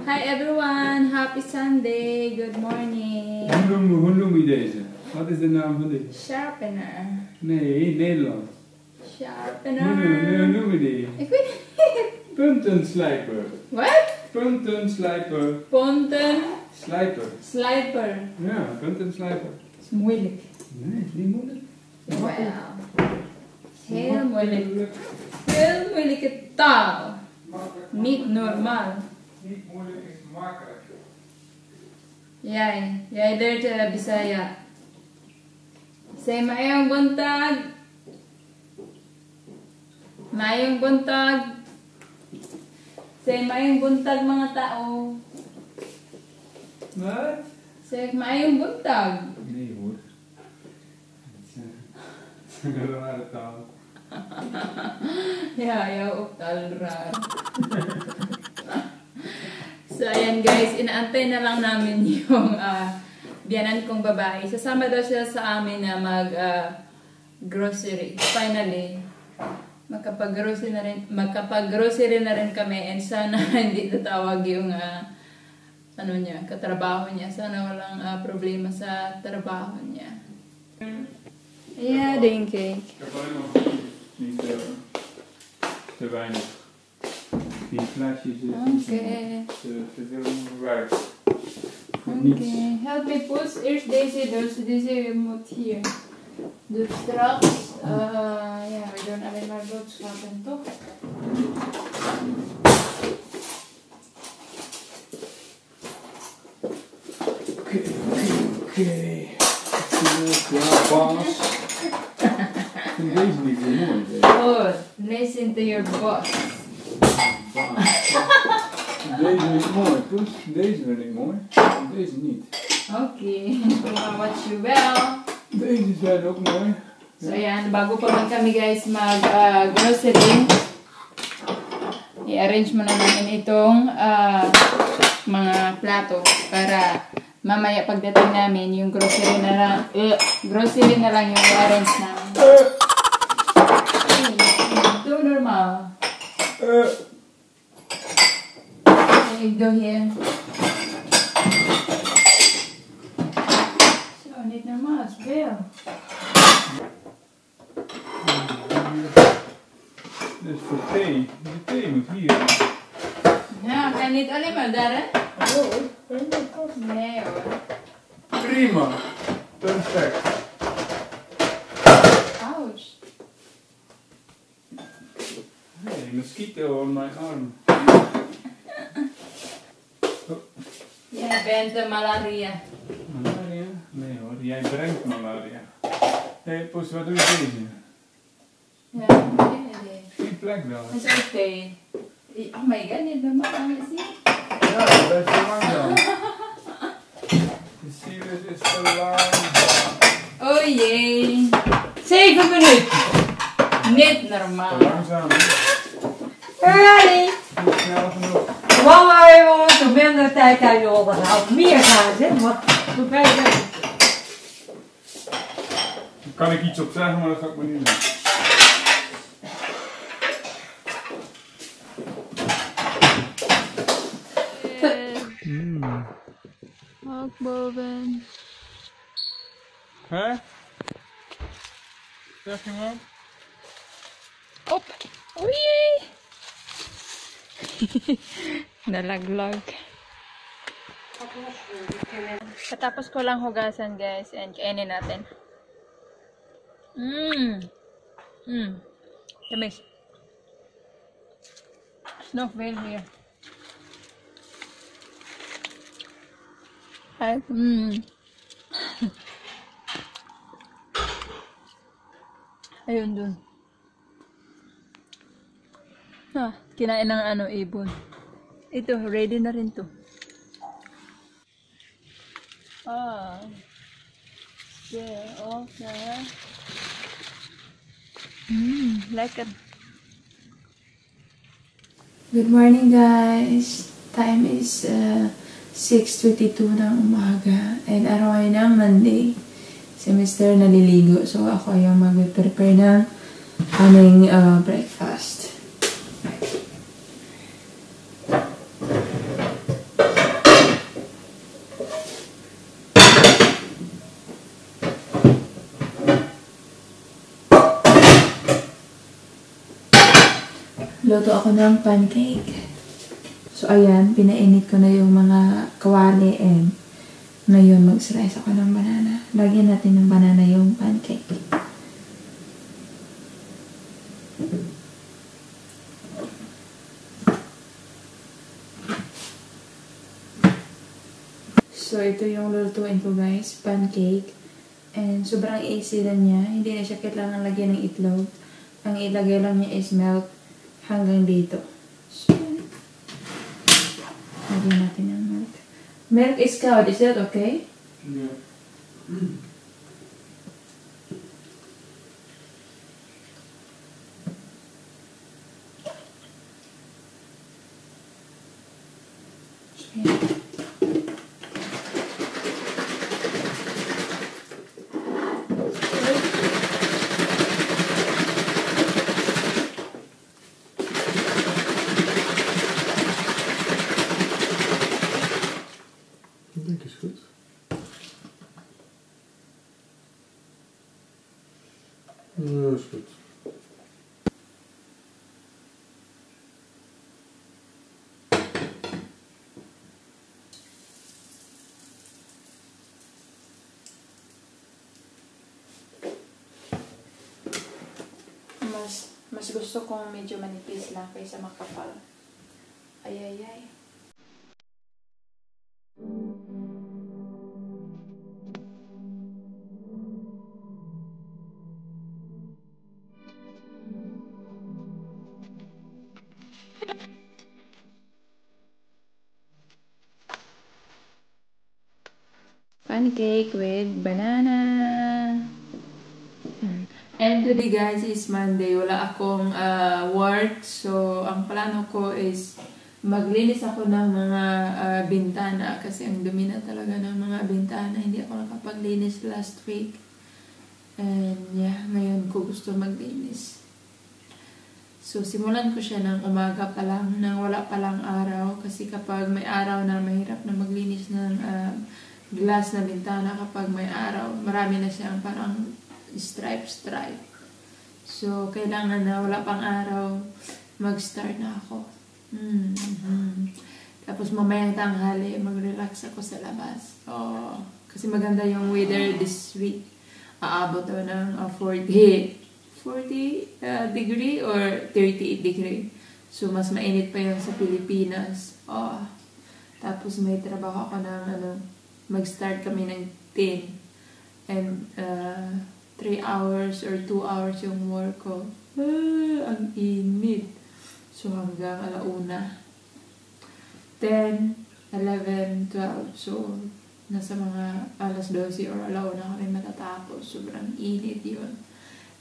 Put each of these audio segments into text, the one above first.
Hi everyone, happy Sunday, good morning. Hoe noem je deze? Wat is de naam van dit? Sharpener. Nee, Nederland. Sharpener. Hoe noem je die? Ik weet niet. Puntenslijper. Wat? Puntenslijper. Punten. Slijper. Slijper. Ja, puntenslijper. Dat is moeilijk. Nee, niet moeilijk. Wauw. Heel moeilijk. Heel moeilijke taal. Niet normaal. Niet moeilijk is makkelijk. Jij leert Bisaya. Say mayong buntag. Mayong buntag. Say mayong buntag mga tao. Wat? Say mayong buntag. Nee hoor. Het is een rare taal. Ja, jou ook taal raar. So, ayan guys, inaantay na lang namin yung biyanan kong babae. Sasama daw siya sa amin na mag-grocery. Finally, magkapag-grocery na rin kami. And sana hindi tatawag yung katrabaho niya. Sana walang problema sa trabaho niya. Ja, denk ik. Ik heb alleen nog niet te weinig. Die flesjes Okay. te veel gebruikt. Okay, help me push eerst deze, dus deze moet hier. Dus straks, we doen alleen maar boodschappen, toch? Oké. Ja, baas. Ik vind deze niet zo mooi. Oh, listen to your boss. Deze is mooi, plus deze vind ik mooi, deze niet. Okay, what you will. Deze zijn ook mooi. So yan, bago pa man kami guys mag-grocery, i-arrange muna namin itong mga plato para mamaya pagdating namin yung grocery na lang yung i-arrange namin. Do normal. You go here. Zo, niet normaal, is veel. Dus voor thee, de thee moet hier. Ja, kan je niet alleen maar daar, hè? Oh, Nee hoor. prima. Perfect. Ouch. Hey, mosquito on mijn arm. Jij bent de malaria. Malaria? Nee hoor, jij brengt malaria. Hé, hey, Poes, wat doe je deze? Ja, geen idee. Geen plek wel. Dat is oké. Oh my god, niet normaal, zie je? Ja, dat is te langzaam. De Sirius is te langzaam. Oh jee. 7 minuten. Niet normaal. Te langzaam. Ready? Niet snel genoeg. Mama, jongens, hoe minder tijd aan je onderhoud. Meer gaan ze, maar hoe ben je dat? Dan kan ik iets op zeggen, maar dat ga ik maar niet doen. Ook boven. Hè? Zeg je maar? Op. Oei. Nalaglag. Katapos ko lang hugasan guys and kainin natin. Tamis. No veil here. Ay, Ayun dun. Kinain ng ibon. Ito, ready na rin to. Yeah, okay. Lekker. Good morning guys. Time is 6:22 ng umaga. And araw ay ng Monday. Si Mr. naliligo. So ako yung mag-prepare ng aming breakfast. Luto ako ng pancake. So, ayan, pinainit ko na yung mga kawali and ngayon mag-slice ako ng banana. Lagyan natin ng banana yung pancake. So, ito yung lulutuin ko guys, pancake. And sobrang easy lang niya. Hindi na siya kailangan lagyan ng itlog. Ang ilagay lang niya is milk hanggang dito. So, lagyan natin ng milk. Milk is cowed. Is that okay? Yeah. Ik denk is goed. Ja, is goed. Mas gusto kong medyo manipis lang kaysa makapal. Ay, ay, ay. Pancake with banana. And today guys is Monday. Wala akong work. So, ang plano ko is maglinis ako ng mga bintana. Kasi ang dumi na talaga ng mga bintana. Hindi ako nakapaglinis last week. And yeah, ngayon ko gusto maglinis. So, simulan ko siya ng umaga pa lang, nang wala pa lang araw. Kasi kapag may araw na, mahirap na maglinis ng glass na bintana kapag may araw. Marami na siyang parang stripe. So, kailangan na wala pang araw, mag-start na ako. Tapos mamayang tanghali, mag-relax ako sa labas. Oh, kasi maganda yung weather this week. Aabot daw ng 40 degree or 38 degree. So, mas mainit pa yun sa Pilipinas. Oh, tapos may trabaho ako ng mag-start kami ng 10. And 3 hours or 2 hours yung work ko. Ang init. So, hanggang 1:00. 10, 11, 12. So, nasa mga 12:00 or 1:00 kami matatapos. Sobrang init yun.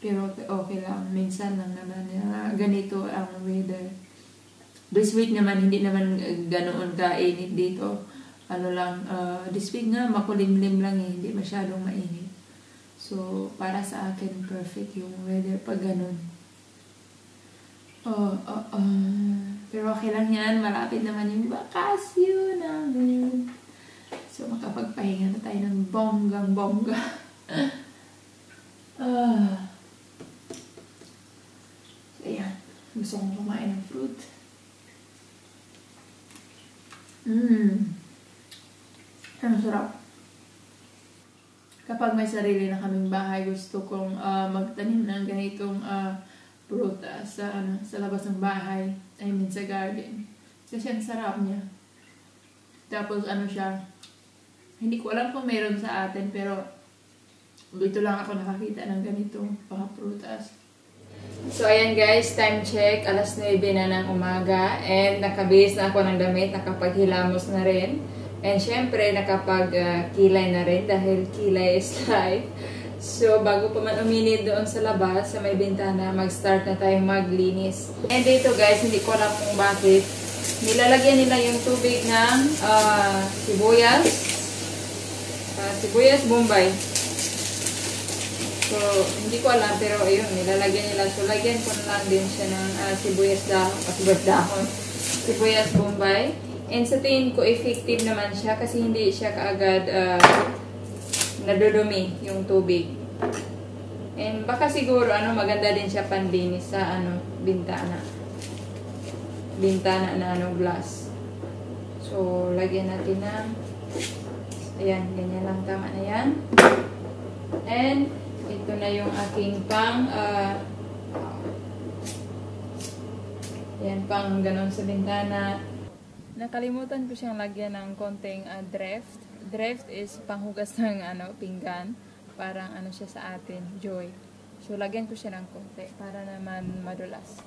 Pero okay lang. Minsan lang naman ganito ang weather. This week naman, hindi naman ganoon ka-init dito. This week nga, makulimlim lang eh. Hindi masyadong mainit. So, para sa akin, perfect yung weather pag ganun. Pero okay lang yan. Malapit naman yung bakasyon namin. So, makapagpahinga na tayo ng bonggang-bongga. Ayan. Gusto kong kumain ng fruit. Ang sarap. Kapag may sarili na kaming bahay, gusto kong magtanim ng ganitong prutas sa labas ng bahay. I mean, sa garden. Kasi ang sarap niya. Tapos siya, hindi ko alam kung meron sa atin, pero dito lang ako nakakita ng ganitong prutas. So, ayan guys, time check. 9:00 na ng umaga. And nakabihis na ako ng damit, nakapaghilamos na rin. And syempre, nakapag-kilay na rin dahil kilay is life. So, bago pa man uminit doon sa labas, sa may bintana, mag-start na tayong maglinis. And dito guys, hindi ko alam kung bakit. Nilalagyan nila yung tubig ng sibuyas. Sibuyas Bombay. So, hindi ko alam, pero ayun, nilalagyan nila. So, lagyan ko na lang din siya ng sibuyas dahon. Sibuyas Bombay. And sa tingin ko, effective naman siya kasi hindi siya kaagad nadudumi yung tubig. And baka siguro maganda din siya panlinis sa bintana. bintana na glass. So, lagyan natin ng, ayan, ganyan lang, tama na yan. And, ito na yung aking yan, pang ganon sa bintana. Nakalimutan ko siyang lagyan ng konting Dreft. Dreft is panghugas ng pinggan. Parang siya sa atin, Joy. So, lagyan ko siya ng konti para naman madulas.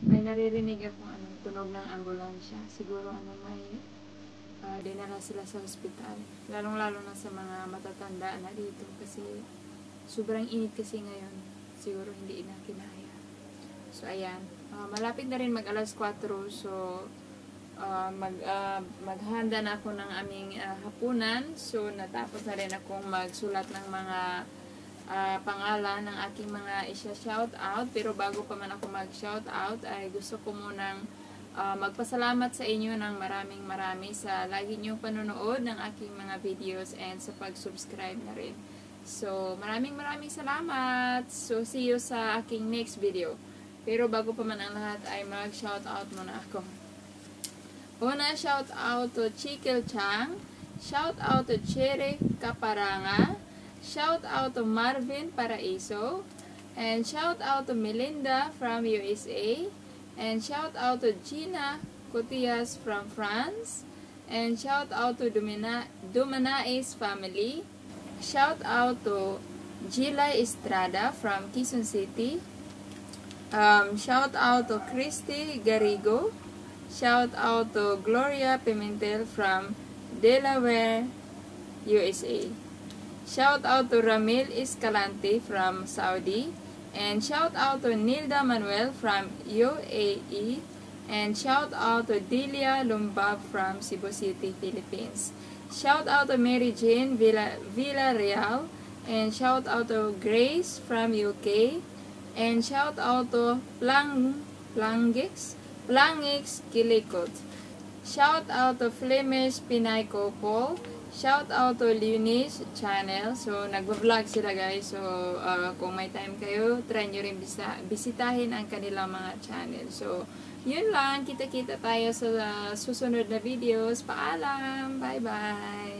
May naririnig akong tunog ng ambulansya. Siguro may dinala sila sa ospital. Lalong-lalo na sa mga matatanda na dito kasi sobrang init kasi ngayon. Siguro hindi na kinaya. So ayan, malapit na rin mag alas 4. So maghanda na ako ng aming hapunan. So natapos na rin akong magsulat ng mga pangalan ng aking mga isya-shout out. Pero bago pa man ako mag-shout out, ay gusto ko munang magpasalamat sa inyo ng marami sa lagi niyong panonood ng aking mga videos and sa pag-subscribe na rin. So, maraming salamat. So, see you sa aking next video. Pero bago pa man ang lahat ay mag-shout out muna ako. Una, shout out to Chikil Chang. Shout out to Cherry Caparanga. Shout out to Marvin Paraiso. And shout out to Melinda from USA. And shout out to Gina Cotillas from France. And shout out to Dumanais family. Shout out to Gila Estrada from Quezon City. Shout out to Christy Garrigo. Shout out to Gloria Pimentel from Delaware, USA. Shout out to Ramil Escalante from Saudi. And shout out to Nilda Manuel from UAE. And shout out to Delia Lumbab from Cebu City, Philippines. Shout out to Mary Jane Villarreal. And shout out to Grace from UK. And shout out to Plangix Kilikot. Shout out to Flemish Pinay Couple. Shout out to Leonis Channel. So, nagbablog sila guys. So, kung may time kayo, try nyo rin bisitahin ang kanilang mga channel. So, yun lang. Kita-kita tayo sa susunod na videos. Paalam! Bye-bye!